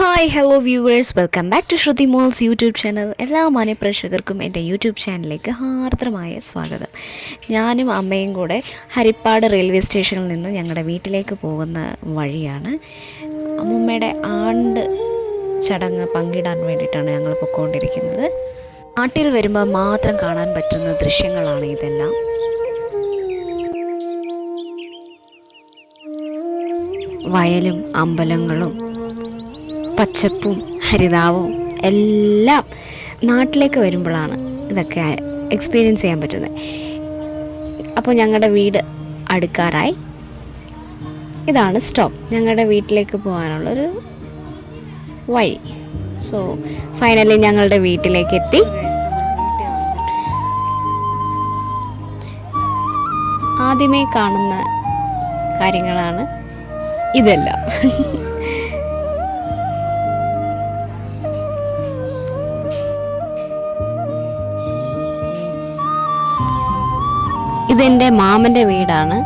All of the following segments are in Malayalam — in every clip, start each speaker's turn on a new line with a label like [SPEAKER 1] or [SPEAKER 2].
[SPEAKER 1] Hi hello viewers, welcome back to Shruti മോൾസ് യൂട്യൂബ് ചാനൽ. എല്ലാ മാന്യ പ്രേക്ഷകർക്കും എൻ്റെ യൂട്യൂബ് ചാനലിലേക്ക് ഹാർദ്രമായ സ്വാഗതം. ഞാനും അമ്മയും കൂടെ ഹരിപ്പാട് റെയിൽവേ സ്റ്റേഷനിൽ നിന്നും ഞങ്ങളുടെ വീട്ടിലേക്ക് പോകുന്ന വഴിയാണ്. അമ്മൂമ്മയുടെ ആണ്ട് ചടങ്ങ് പങ്കിടാൻ വേണ്ടിയിട്ടാണ് ഞങ്ങൾ പൊയ്ക്കൊണ്ടിരിക്കുന്നത്. നാട്ടിൽ വരുമ്പോൾ മാത്രം കാണാൻ പറ്റുന്ന ദൃശ്യങ്ങളാണ് ഇതെല്ലാം. വയലും അമ്പലങ്ങളും പച്ചപ്പും ഹരിതാവും എല്ലാം നാട്ടിലേക്ക് വരുമ്പോഴാണ് ഇതൊക്കെ എക്സ്പീരിയൻസ് ചെയ്യാൻ പറ്റുന്നത്. അപ്പോൾ ഞങ്ങളുടെ വീട് അടുക്കാറായി. ഇതാണ് സ്റ്റോപ്പ്, ഞങ്ങളുടെ വീട്ടിലേക്ക് പോകാനുള്ളൊരു വഴി. സോ ഫൈനലി ഞങ്ങളുടെ വീട്ടിലേക്ക് എത്തി. ആദ്യമേ കാണുന്ന കാര്യങ്ങളാണ് ഇതെല്ലാം. ഇതെൻ്റെ മാമൻ്റെ വീടാണ്,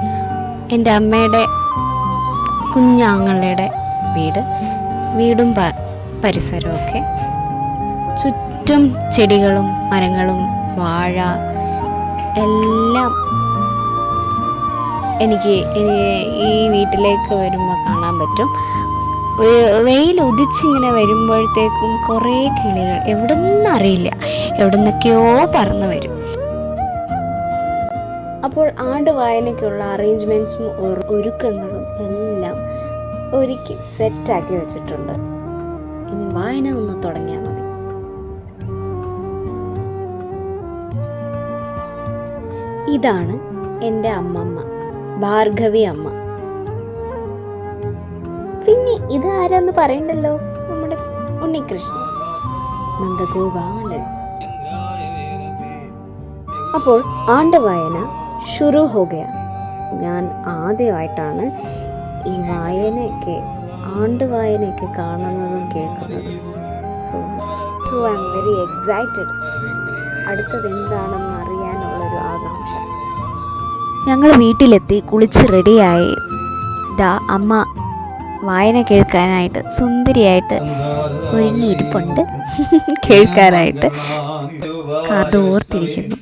[SPEAKER 1] എൻ്റെ അമ്മയുടെ കുഞ്ഞാങ്ങളുടെ വീടും പരിസരമൊക്കെ. ചുറ്റും ചെടികളും മരങ്ങളും വാഴ എല്ലാം എനിക്ക് ഈ വീട്ടിലേക്ക് വരുമ്പോൾ കാണാൻ പറ്റും. വെയിൽ ഉദിച്ചിങ്ങനെ വരുമ്പോഴത്തേക്കും കുറേ കിളികൾ എവിടെ നിന്നറിയില്ല, എവിടെ നിന്നൊക്കെയോ പറന്ന് വരും. അപ്പോൾ ആണ്ട് വായനയ്ക്കുള്ള അറേഞ്ച്മെൻറ്റ്സും ഒരുക്കങ്ങളും എല്ലാം ഒരുക്കി സെറ്റാക്കി വെച്ചിട്ടുണ്ട്. ഇനി വായന ഒന്ന് തുടങ്ങിയാൽ മതി. ഇതാണ് എൻ്റെ അമ്മമ്മ, ഭാർഗവി അമ്മ. പിന്നെ ഇത് ആരാന്ന് പറയണ്ടല്ലോ, നമ്മുടെ ഉണ്ണികൃഷ്ണൻ, നന്ദഗോപാലൻ. അപ്പോൾ ആണ്ട് വായന ശുരു ഹോ ഗയ. ഞാൻ ആദ്യമായിട്ടാണ് ഈ ആണ്ട് വായനയൊക്കെ കാണുന്നതും കേൾക്കുന്നതും. So I am very excited. അടുത്തത് എന്താണെന്ന് അറിയാനുള്ളൊരു ആകാംക്ഷ. ഞങ്ങൾ വീട്ടിലെത്തി കുളിച്ച് റെഡിയായി. അമ്മ വായന കേൾക്കാനായിട്ട് സുന്ദരിയായിട്ട് ഒരുങ്ങിയിരിപ്പുണ്ട്. കേൾക്കാനായിട്ട് കാതോർത്തിരിക്കുന്നു.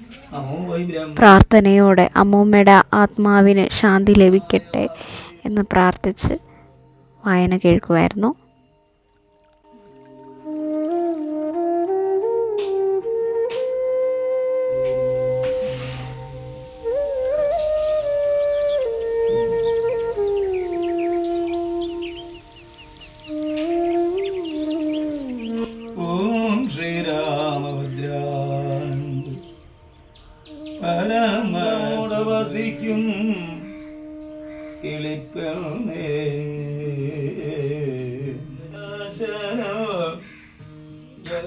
[SPEAKER 1] പ്രാർത്ഥനയോടെ അമ്മൂമ്മയുടെ ആത്മാവിന് ശാന്തി ലഭിക്കട്ടെ എന്ന് പ്രാർത്ഥിച്ച് വായന കേൾക്കുമായിരുന്നു.
[SPEAKER 2] പരമോടവസിക്കും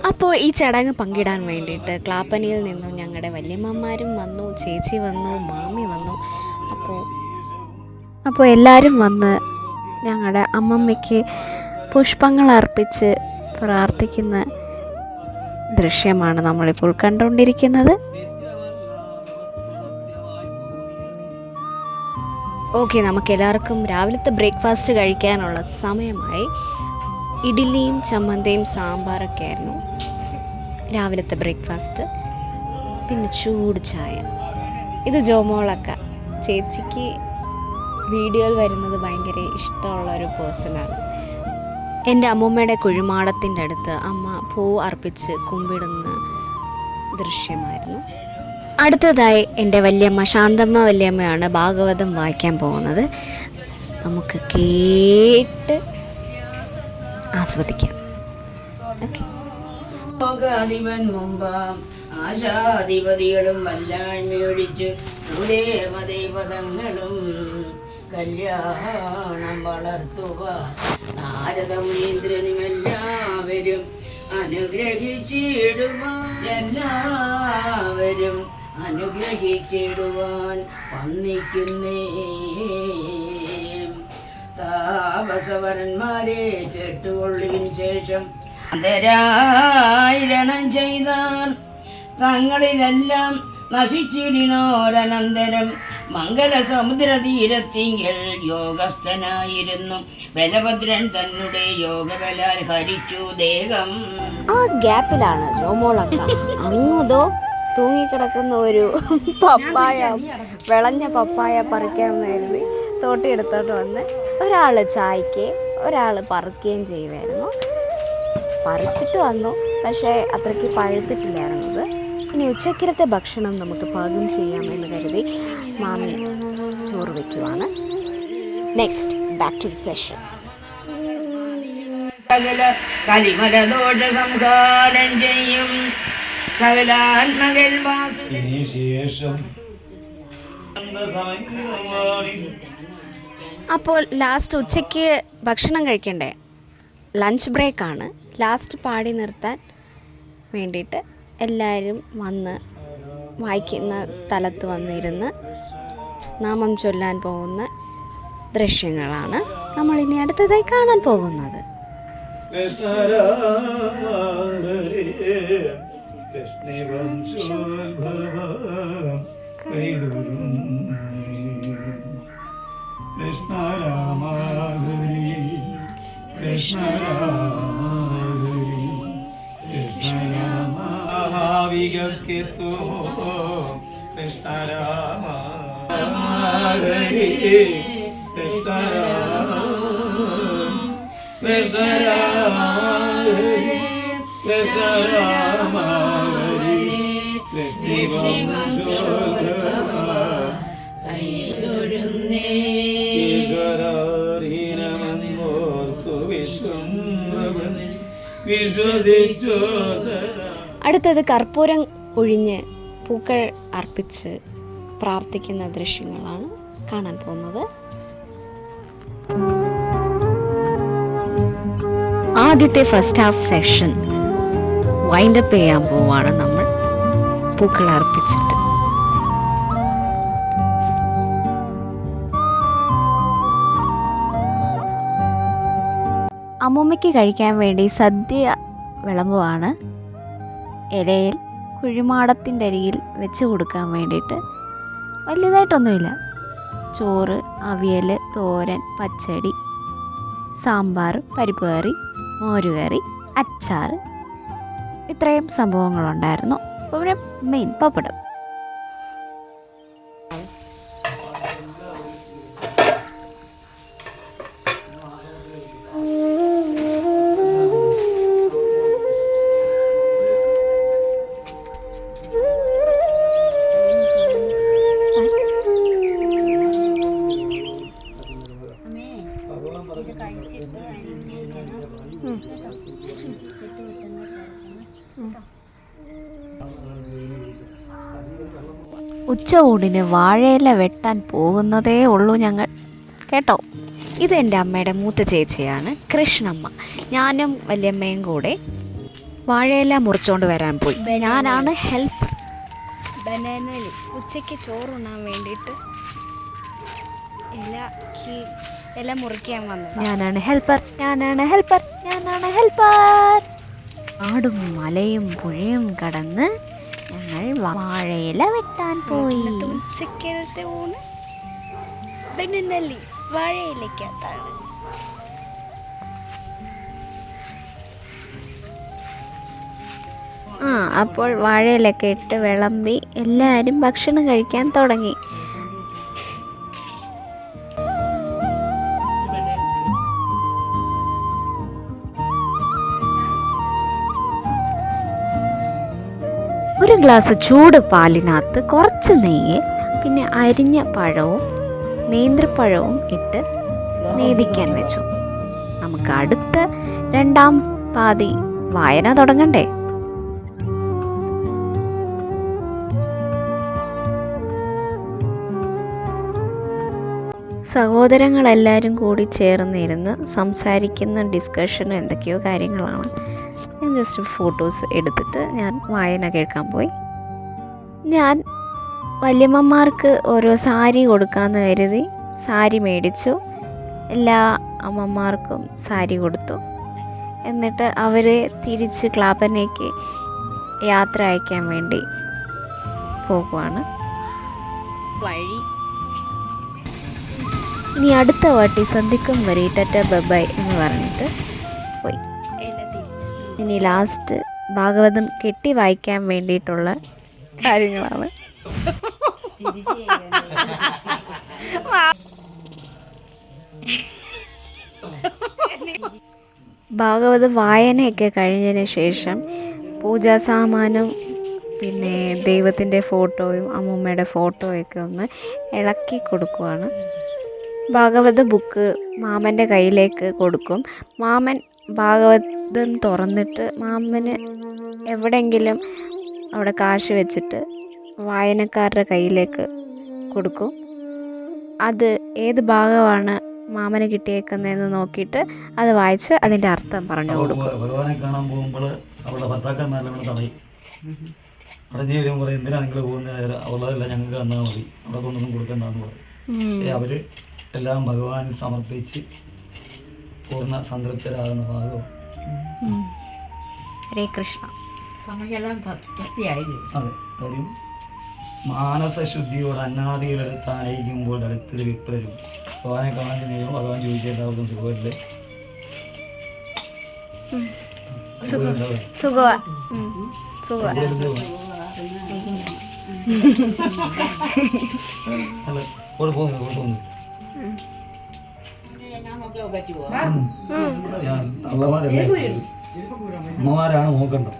[SPEAKER 1] അപ്പോൾ ഈ ചടങ്ങ് പങ്കിടാൻ വേണ്ടിയിട്ട് ക്ലാപ്പനയിൽ നിന്നും ഞങ്ങളുടെ വല്യമ്മമാരും വന്നു, ചേച്ചി വന്നു, മാമി വന്നു. അപ്പോൾ എല്ലാവരും വന്ന് ഞങ്ങളുടെ അമ്മമ്മയ്ക്ക് പുഷ്പങ്ങൾ അർപ്പിച്ച് പ്രാർത്ഥിക്കുന്ന ദൃശ്യമാണ് നമ്മളിപ്പോൾ കണ്ടുകൊണ്ടിരിക്കുന്നത്. ഓക്കെ, നമുക്കെല്ലാവർക്കും രാവിലത്തെ ബ്രേക്ക്ഫാസ്റ്റ് കഴിക്കാനുള്ള സമയമായി. ഇഡ്ഡലിയും ചമ്മന്തിയും സാമ്പാറൊക്കെ ആയിരുന്നു രാവിലത്തെ ബ്രേക്ക്ഫാസ്റ്റ്. പിന്നെ ചൂട് ചായ. ഇത് ജോമോളക്ക, ചേച്ചിക്ക് വീഡിയോയിൽ വരുന്നത് ഭയങ്കര ഇഷ്ടമുള്ളൊരു പേഴ്സണാണ്. എൻ്റെ അമ്മൂമ്മയുടെ കുഴിമാടത്തിൻ്റെ അടുത്ത് അമ്മ പൂ അർപ്പിച്ച് കുമ്പിടുന്ന ദൃശ്യമായിരുന്നു. അടുത്തതായി എൻ്റെ വല്യമ്മ ശാന്തമ്മ വല്യമ്മയാണ് ഭാഗവതം വായിക്കാൻ പോകുന്നത്. നമുക്ക് കേട്ട് ആസ്വദിക്കാം. ഓക്കെ.
[SPEAKER 3] ആശാധിപതികളും വല്ലായ്മയൊഴിച്ച് ദേവദൈവതങ്ങളും കല്യാണം വളർത്തുക. നാരദമുനീന്ദ്രനും എല്ലാവരും അനുഗ്രഹിച്ചിടുവാൻ വന്നിക്കുന്നേ. താപസവരന്മാരെ കേട്ടുകൊള്ളുവിൻ ശേഷം അന്തരായിരണം ചെയ്താർ തങ്ങളിലെല്ലാം നശിച്ചിടിനോരനന്തരം മംഗല സമുദ്ര തീരത്തിങ്കൽ യോഗസ്ഥനായിരുന്നു ബലഭദ്രൻ തന്നെ യോഗബലാൽ ഹരിച്ചു ദേഹം.
[SPEAKER 1] ആ ഗ്യാപ്പിലാണ് ജോമോളക്ക അങ്ങതോ തൂങ്ങിക്കിടക്കുന്ന ഒരു പപ്പായ, വിളഞ്ഞ പപ്പായ പറിക്കാൻ കരുതി തോട്ടിയെടുത്തോട്ട് വന്ന് ഒരാൾ ചായക്ക് ഒരാൾ പറിക്കുകയും ചെയ്യുമായിരുന്നു. പറിച്ചിട്ട് വന്നു, പക്ഷേ അത്രയ്ക്ക് പഴുത്തിട്ടില്ലായിരുന്നത്. ഇനി ഉച്ചക്കലത്തെ ഭക്ഷണം നമുക്ക് പാകം ചെയ്യാമെന്ന് കരുതി മാമി ചോറ് വയ്ക്കുവാണ്. Next back to the session.
[SPEAKER 3] സകല കലിമല ദോഷ സംഹാരം ചെയ്യും സകലാത്മകൽ
[SPEAKER 2] ശേഷം
[SPEAKER 1] അപ്പോൾ ലാസ്റ്റ് ഉച്ചയ്ക്ക് ഭക്ഷണം കഴിക്കണ്ടേ, ലഞ്ച് ബ്രേക്കാണ്. ലാസ്റ്റ് പാടി നിർത്താൻ വേണ്ടിയിട്ട് എല്ലാവരും വന്ന് വായിക്കുന്ന സ്ഥലത്ത് വന്നിരുന്ന് നാമം ചൊല്ലാൻ പോകുന്ന ദൃശ്യങ്ങളാണ് നമ്മളിനി അടുത്തതായി കാണാൻ പോകുന്നത്.
[SPEAKER 2] കൃഷ്ണ രാമ ഹരി കൃഷ്ണ രാമ ഹരി കൃഷ്ണ രാമ ഭാവികർക്കെത്തോ കൃഷ്ണ രാമ ഹരി കൃഷ്ണ രാമ കൃഷ്ണ രാമ ഹരി കൃഷ്ണ രാമ ഹരി
[SPEAKER 1] അടുത്തത് കർപ്പൂരം ഒഴിഞ്ഞ് പൂക്കൾ അർപ്പിച്ച് പ്രാർത്ഥിക്കുന്ന ദൃശ്യങ്ങളാണ് കാണാൻ പോകുന്നത്. ആദ്യത്തെ ഫസ്റ്റ് ഹാഫ് സെഷൻ വൈൻഡപ്പ് ചെയ്യാൻ പോവാണ് നമ്മൾ പൂക്കൾ അർപ്പിച്ചിട്ട്. അമ്മൂമ്മയ്ക്ക് കഴിക്കാൻ വേണ്ടി സദ്യ വിളമ്പുവാണ്. ഇലയിൽ കുഴിമാടത്തിൻ്റെ അരികിൽ വെച്ച് കൊടുക്കാൻ വേണ്ടിയിട്ട്. വലിയതായിട്ടൊന്നുമില്ല, ചോറ്, അവിയൽ, തോരൻ, പച്ചടി, സാമ്പാർ, പരിപ്പ് കറി, മോരുകറി, അച്ചാർ, ഇത്രയും സംഭവങ്ങളുണ്ടായിരുന്നു. പിന്നെ മെയിൻ പപ്പടം. ഉച്ച ഊണിന് വാഴയില വെട്ടാൻ പോകുന്നതേ ഉള്ളൂ ഞങ്ങൾ, കേട്ടോ. ഇത് എൻ്റെ അമ്മയുടെ മൂത്ത ചേച്ചിയാണ്, കൃഷ്ണമ്മ. ഞാനും വല്യമ്മയും കൂടെ വാഴയില മുറിച്ചുകൊണ്ട് വരാൻ പോയി. ഞാനാണ് ഹെൽപ്പർ. ബനാനയിൽ ഉച്ചയ്ക്ക് ചോറുണ്ണാൻ വേണ്ടിയിട്ട് ഇല മുറിക്കാൻ വന്നത് ഞാനാണ് ഹെൽപ്പർ. ആടും മലയും പുഴയും കടന്ന് ഞങ്ങൾ വാഴയില വെട്ടാൻ പോയി. ഉച്ചക്കലത്തെ ഊണ് ബനാനയിൽ വാഴയിലക്കകത്താണ്. അപ്പോൾ വാഴയിലൊക്കെ ഇട്ട് വിളമ്പി എല്ലാവരും ഭക്ഷണം കഴിക്കാൻ തുടങ്ങി. ഒരു ഗ്ലാസ് ചൂട് പാലിനകത്ത് കുറച്ച് നെയ്യ്, പിന്നെ അരിഞ്ഞ പഴവും നേന്ത്രപ്പഴവും ഇട്ട് നേദിക്കാൻ വെച്ചു. നമുക്ക് അടുത്ത രണ്ടാം പാതി വായന തുടങ്ങണ്ടേ. സഹോദരങ്ങളെല്ലാവരും കൂടി ചേർന്നിരുന്ന് സംസാരിക്കുന്ന ഡിസ്കഷനും എന്തൊക്കെയോ കാര്യങ്ങളാണ്. ഞാൻ ജസ്റ്റ് ഫോട്ടോസ് എടുത്തിട്ട് ഞാൻ വായന കേൾക്കാൻ പോയി. ഞാൻ വല്യമ്മമാർക്ക് ഓരോ സാരി കൊടുക്കാമെന്ന് കരുതി സാരി മേടിച്ചു. എല്ലാ അമ്മമാർക്കും സാരി കൊടുത്തു. എന്നിട്ട് അവരെ തിരിച്ച് ക്ലാപ്പനയ്ക്ക് യാത്ര അയക്കാൻ വേണ്ടി പോകുവാണ്. വഴി ഇനി അടുത്ത വാട്ടി സന്ധിക്കും വരെ ടറ്റ ബൈ എന്ന് പറഞ്ഞിട്ട് പോയി. ഇനി ലാസ്റ്റ് ഭാഗവതം കെട്ടി വായിക്കാൻ വേണ്ടിയിട്ടുള്ള കാര്യങ്ങളാണ്. ഭാഗവത വായനയൊക്കെ കഴിഞ്ഞതിന് ശേഷം പൂജാ സാമാനും പിന്നെ ദൈവത്തിൻ്റെ ഫോട്ടോയും അമ്മൂമ്മയുടെ ഫോട്ടോയൊക്കെ ഒന്ന് ഇളക്കി കൊടുക്കുവാണ്. ഭാഗവത ബുക്ക് മാമൻ്റെ കയ്യിലേക്ക് കൊടുക്കും. മാമൻ ഭാഗവതം തുറന്നിട്ട് മാമന് എവിടെയെങ്കിലും അവിടെ കാശ് വെച്ചിട്ട് വായനക്കാരുടെ കയ്യിലേക്ക് കൊടുക്കും. അത് ഏത് ഭാഗമാണ് മാമന് കിട്ടിയേക്കുന്നതെന്ന് നോക്കിയിട്ട് അത് വായിച്ച് അതിൻ്റെ അർത്ഥം പറഞ്ഞു കൊടുക്കും.
[SPEAKER 2] ഭഗവാനെ കാണാൻ പോകുമ്പോൾ അവളുടെ ഭർത്താക്കന്മാരെല്ലാം കൂടെ തടയും. അടഞ്ഞു വരുമ്പോൾ പറയും, എന്തിനാ നിങ്ങൾ പോകുന്നത്, അവളതെല്ലാം ഞങ്ങൾക്ക് തന്നാൽ മതി, അവിടെ കൊണ്ടൊന്നും കൊടുക്കണ്ടെന്ന് പറയും. പക്ഷെ അവർ എല്ലാം ഭഗവാന് സമർപ്പിച്ച് പൂർണ്ണ സംതൃപ്തരാകുന്ന ഭാഗവും.
[SPEAKER 1] ഹരേ കൃഷ്ണ.
[SPEAKER 2] അതെ, കാര്യം മാനസശുദ്ധിയോട് അന്നാദികളെടുത്തായിരിക്കുമ്പോൾ അടുത്തത് വിപ്രരും ഭഗവാനെ കാണാൻ ചെയ്യുമ്പോൾ ഭഗവാൻ ചോദിച്ചാൽ എല്ലാവർക്കും സുഖമല്ലേ? അമ്മമാരാണ് നോക്കണ്ടത്.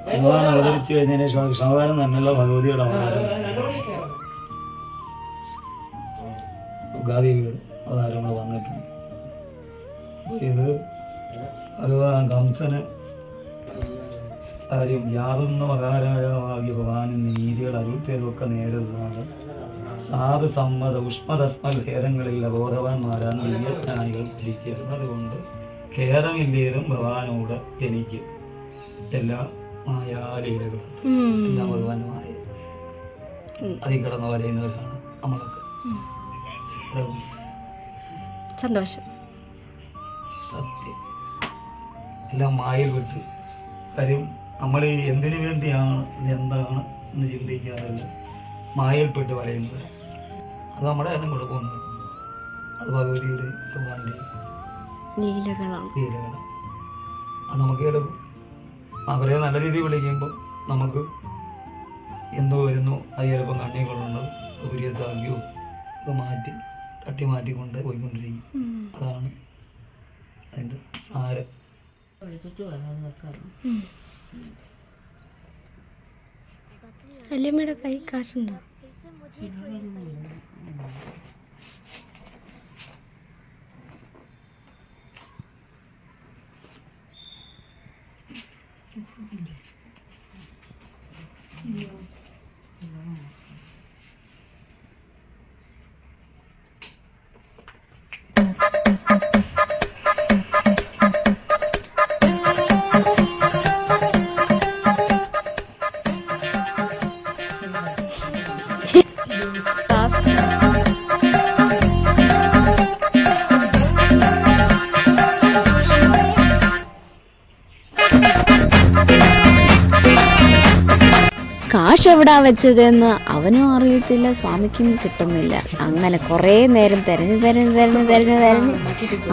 [SPEAKER 2] ഭഗവാൻ അവതരിച്ചു കഴിഞ്ഞതിന് ശേഷം കൃഷ്ണവാരം തന്നെയുള്ള ഭഗവതിയുടെ അവതാരം ദുർഗാദേവിയുടെ അവതാരങ്ങൾ വന്നിട്ടുണ്ട്. ഇത് ഭഗവാൻ കംസന് കാര്യം യാതൊന്ന് മകാരായ ഭഗവാൻ നീതികൾ അരുത്തേതൊക്കെ നേരിടുന്നത് സാധു സമ്മത ഉഷ്മതസ്മൽ ഭേദങ്ങളിൽ അബോധവാന്മാരാൻ ദിവ്യജ്ഞാനികൾ ഇരിക്കുന്നത് കൊണ്ട് ഖേദമില്ലേതും ഭഗവാനോട് എനിക്ക് എല്ലാ മായാലീലകളും എല്ലാം ഭഗവാന്റെ മായ അതിൽ കിടന്ന് വലയുന്നവരാണ് നമ്മളൊക്കെ.
[SPEAKER 1] സന്തോഷം.
[SPEAKER 2] സത്യം എല്ലാം മായയിൽ വിട്ട് കാര്യം നമ്മൾ എന്തിനു വേണ്ടിയാണ് എന്താണ് എന്ന് ചിന്തിക്കാറില്ല. മായയിൽപ്പെട്ട് വലയുന്നത് അത് നമ്മുടെ തന്നെ കൊടുക്കുന്നത്. അത് ഭഗവതിയുടെ ഭഗവാന്റെ
[SPEAKER 1] ലീലകളാണ്.
[SPEAKER 2] അത് നമുക്ക് ചിലപ്പോൾ അവരെ നല്ല രീതിയിൽ വിളിക്കുമ്പോൾ നമുക്ക് എന്തോ വരുന്നു, അത് ചിലപ്പം കണ്ണി കൊള്ളുന്നത് ഉപരിയത്താക്കിയോ ഒക്കെ മാറ്റി തട്ടി മാറ്റിക്കൊണ്ട് പോയിക്കൊണ്ടിരിക്കും. അതാണ് അതിൻ്റെ സാരം.
[SPEAKER 1] വല്യമ്മയുടെ കൈ കാശുണ്ടോ? കാശ് എവിടാ വെച്ചതെന്ന് അവനും അറിയത്തില്ല, സ്വാമിക്കും കിട്ടുന്നില്ല. അങ്ങനെ കുറേ നേരം തെരഞ്ഞ്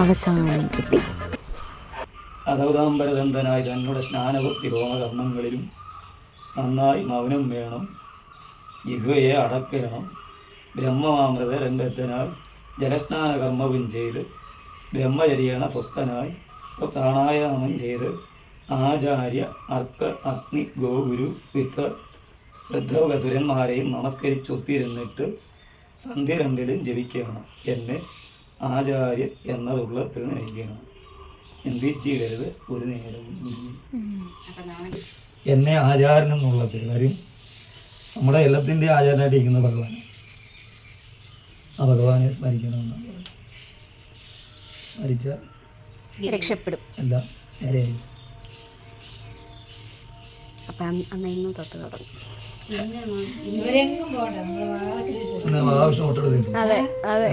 [SPEAKER 1] അവസാനം കിട്ടി.
[SPEAKER 2] അധൗതാംബരദന്തനായി തന്നോട് സ്നാനഭക്തി ഹോമകർമ്മങ്ങളിലും നന്നായി മൗനം വേണം, ജിഹ്വയെ അടക്കണം, ബ്രഹ്മമാമൃത രംഗത്തിനായി ജലസ്നാന കർമ്മവും ചെയ്ത് ബ്രഹ്മചര്യേണ സ്വസ്ഥനായി സ്വപ്രാണായാമം ചെയ്ത് ആചാര്യ അർക്ക അഗ്നി ഗോഗുരു വിപ്ര വൃദ്ധവസുരന്മാരെയും നമസ്കരിച്ചൊത്തിരുന്നിട്ട് സന്ധ്യ രണ്ടിലും ജപിക്കണം. എന്നെ ആചാര്യൻ എന്നതുള്ളത്തിൽ നയിക്കണം. എന്തിച്ചിടരുത് ഒരു നേരവും. എന്നെ ആചാരൻ എന്നുള്ളത്തിൽ കാര്യം നമ്മുടെ എല്ലാത്തിൻ്റെ ആചാരനായിട്ട് ഇരിക്കുന്ന ഭഗവാൻ. ആ ഭഗവാനെ സ്മരിക്കണമെന്നാണ്. സ്മരിച്ച
[SPEAKER 1] രക്ഷപ്പെടും.
[SPEAKER 2] എല്ലാം നേരെയായി.
[SPEAKER 1] അപ്പം അന്ന് ഇന്നും തൊട്ട് തുടങ്ങും.
[SPEAKER 2] മഹാവിഷ്ണു തൊട്ടെടുത്ത്
[SPEAKER 1] അതെ അതെ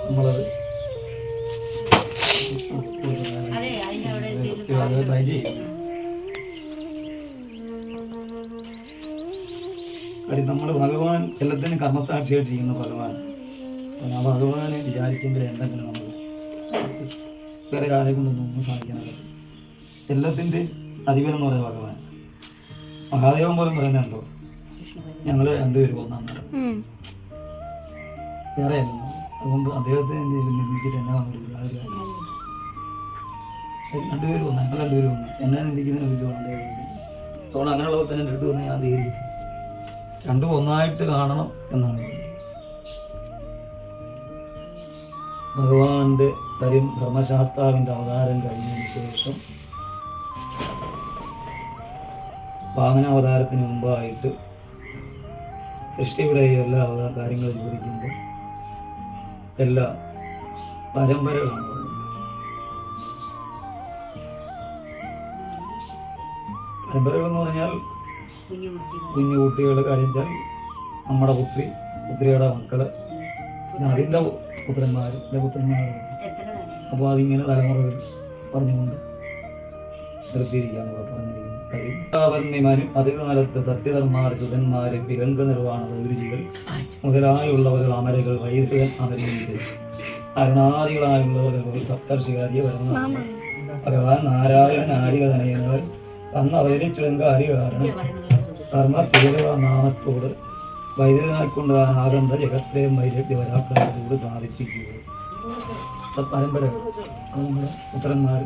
[SPEAKER 2] നമ്മളത് ട്രൈ ചെയ്യും. നമ്മൾ ഭഗവാൻ എല്ലാത്തിനും കർമ്മസാക്ഷിയായിട്ടിരിക്കുന്ന ഭഗവാൻ. ആ ഭഗവാനെ വിചാരിച്ചെങ്കിൽ എന്തെങ്കിലും നമുക്ക് വേറെ ആരെ കൊണ്ടൊന്നും സാധിക്കാനല്ല. എല്ലാത്തിൻ്റെയും അധിപൻ എന്ന് പറയുന്ന ഭഗവാൻ. മഹാദേവൻ പോലും പറയുന്നത് എന്തോ ഞങ്ങൾ രണ്ടുപേരും ഒന്നാണ് വേറെ അല്ല. അതുകൊണ്ട് അദ്ദേഹത്തെ നിന്ദിച്ചിട്ട് എന്നെ വന്നിട്ടില്ല. ആ ഒരു കാര്യം രണ്ടുപേരും ഒന്ന്, ഞങ്ങൾ രണ്ടുപേരും ഒന്ന്. എന്നെ നിന്ദിക്കുന്നതിന് വലിയ അദ്ദേഹം. അതുകൊണ്ട് അങ്ങനെയുള്ളവർ തന്നെ രണ്ടു വന്ന് ഞാൻ ധൈര്യം രണ്ടും ഒന്നായിട്ട് കാണണം എന്നാണ് ഭഗവാന്റെ കാര്യം. ധർമ്മശാസ്താവിൻ്റെ അവതാരം കഴിഞ്ഞതിന് ശേഷം വാമനാവതാരത്തിന് മുമ്പായിട്ട് സൃഷ്ടിയുടെ എല്ലാ കാര്യങ്ങളും വിവരിക്കുമ്പോൾ എല്ലാ പരമ്പരകളാണ് പറയുന്നത്. പരമ്പരകൾ എന്ന് പറഞ്ഞാൽ കുഞ്ഞു കുട്ടികളുടെ കാര്യം വെച്ചാൽ നമ്മുടെ പുത്രിയുടെ മക്കള്, പിന്നെ അതിൻ്റെ പുത്രന്മാർ. അപ്പോൾ അതിങ്ങനെ തലമുറകൾ പറഞ്ഞുകൊണ്ട് നിർത്തിയിരിക്കുകയാണ് ഇവിടെ പറഞ്ഞിരിക്കുന്നത്. അധികകാലത്ത് സത്യധർമാർ, സുധന്മാര്, വിരംഗ നിർവ്വാണ സൗരുചികൾ മുതലായുള്ളവർ, അമരകൾ, വൈദ്യൻ, അമരീകൾ, അരുണാദികളായുള്ളവർ, സപ്തർഷികാരിയ വരുന്ന ഭഗവാൻ നാരായണൻ ആരിക തനയനവർ അന്ന് അവതരിച്ചുവെങ്ക ആരിക കാരണം ധർമ്മസേവ നാമത്തോട് വൈദ്യനായിക്കൊണ്ട് ആകന്ത ജഗത്രയും വൈദ്യ വരാക്കളത്തോട് സാധിപ്പിക്കുക. പരമ്പരകൾ നമ്മുടെ പുത്രന്മാർ,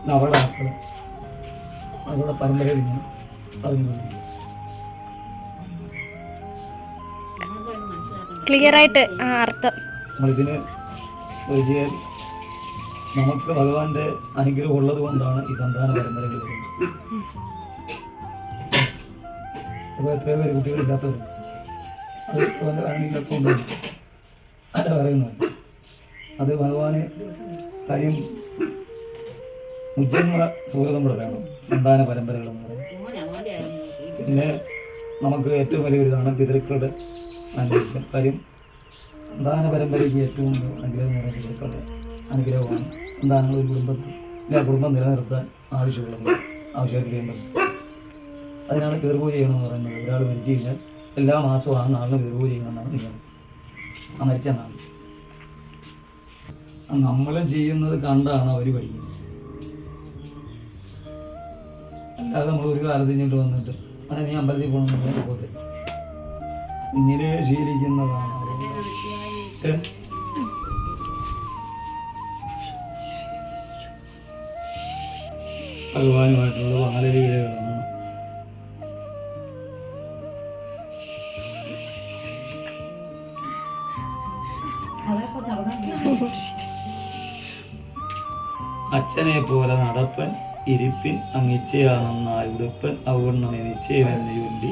[SPEAKER 2] നവളാക്കൾ, അവരുടെ പരമ്പരയിൽ നിന്ന് പറഞ്ഞു.
[SPEAKER 1] ക്ലിയർ ആയിട്ട് അർത്ഥം
[SPEAKER 2] നമ്മളിതിന് പരിചയം നമുക്ക് ഭഗവാന്റെ അനുഗ്രഹം ഉള്ളത് കൊണ്ടാണ് ഈ സന്താന പരമ്പരകൾ വരുന്നത്. അപ്പോൾ എത്രയോ പേര് കുട്ടികളില്ലാത്തവരുണ്ട്. അത് പല കാരണങ്ങളൊക്കെ ഉണ്ട്. അല്ല പറയുന്നത് അത് ഭഗവാന് കാര്യം ഉജ്ജന്മ സൂര്യതം കൂടെ വേണം സന്താന പരമ്പരകൾ എന്ന് പറയുന്നത്. പിന്നെ നമുക്ക് ഏറ്റവും വലിയൊരിതാണ് പിതൃക്കളുടെ സാന്നിധ്യം. കാര്യം സന്താന പരമ്പരയ്ക്ക് ഏറ്റവും അനുഗ്രഹം എന്ന് പറയുന്നത് പിതൃക്കളുടെ അനുഗ്രഹമാണ്. സന്താനങ്ങൾ ഒരു കുടുംബം നിലനിർത്താൻ ആവശ്യമായിട്ട് വേണ്ടത്. അതിനാണ് കീർപൂജ ചെയ്യണമെന്ന് പറയുന്നത്. ഒരാൾ മരിച്ചു കഴിഞ്ഞാൽ എല്ലാ മാസവും ആ നാളിന് കീർപൂജ ചെയ്യണമെന്നാണ് നിയമം. ആ മരിച്ച നാൾ നമ്മൾ ചെയ്യുന്നത് കണ്ടാണ് അവർ പഠിക്കുന്നത്. അല്ലാതെ നമ്മൾ ഒരു കാലത്ത് ഇങ്ങോട്ട് വന്നിട്ട് അങ്ങനെ നീ അമ്പലത്തിൽ പോകണമെന്ന് പോകത്തെ ഇങ്ങനെ ശീലിക്കുന്നതാണ്. ഭഗവാനുമായിട്ടുള്ള ബാലലീലകളാണ്. അച്ഛനെ പോലെ നടപ്പൻ ഇരിപ്പിൻ അങ്ങിച്ചയാണെന്നായി ഉടുപ്പൻ ഔവർണ്ണമെ നിശ്ചയമെന്ന് ചൊല്ലി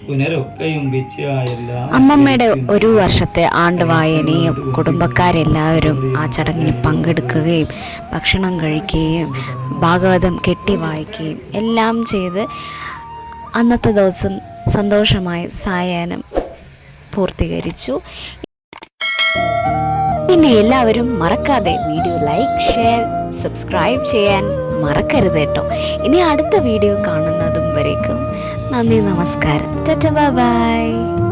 [SPEAKER 2] പുനരൊക്കെയും വിച്ചയായെല്ലാം.
[SPEAKER 1] അമ്മമ്മയുടെ ഒരു വർഷത്തെ ആണ്ടുവായനയും കുടുംബക്കാരെല്ലാവരും ആ ചടങ്ങിൽ പങ്കെടുക്കുകയും ഭക്ഷണം കഴിക്കുകയും ഭാഗവതം കെട്ടി വായിക്കുകയും എല്ലാം ചെയ്ത് അന്നത്തെ ദിവസം സന്തോഷമായി സായാഹ്നം പൂർത്തീകരിച്ചു. പിന്നെ എല്ലാവരും മറക്കാതെ വീഡിയോ ലൈക്ക്, ഷെയർ, സബ്സ്ക്രൈബ് ചെയ്യാൻ മറക്കരുത് കേട്ടോ. ഇനി അടുത്ത വീഡിയോ കാണുന്നതും വരേക്കും നന്ദി, നമസ്കാരം, ടാറ്റാ, ബൈ ബൈ.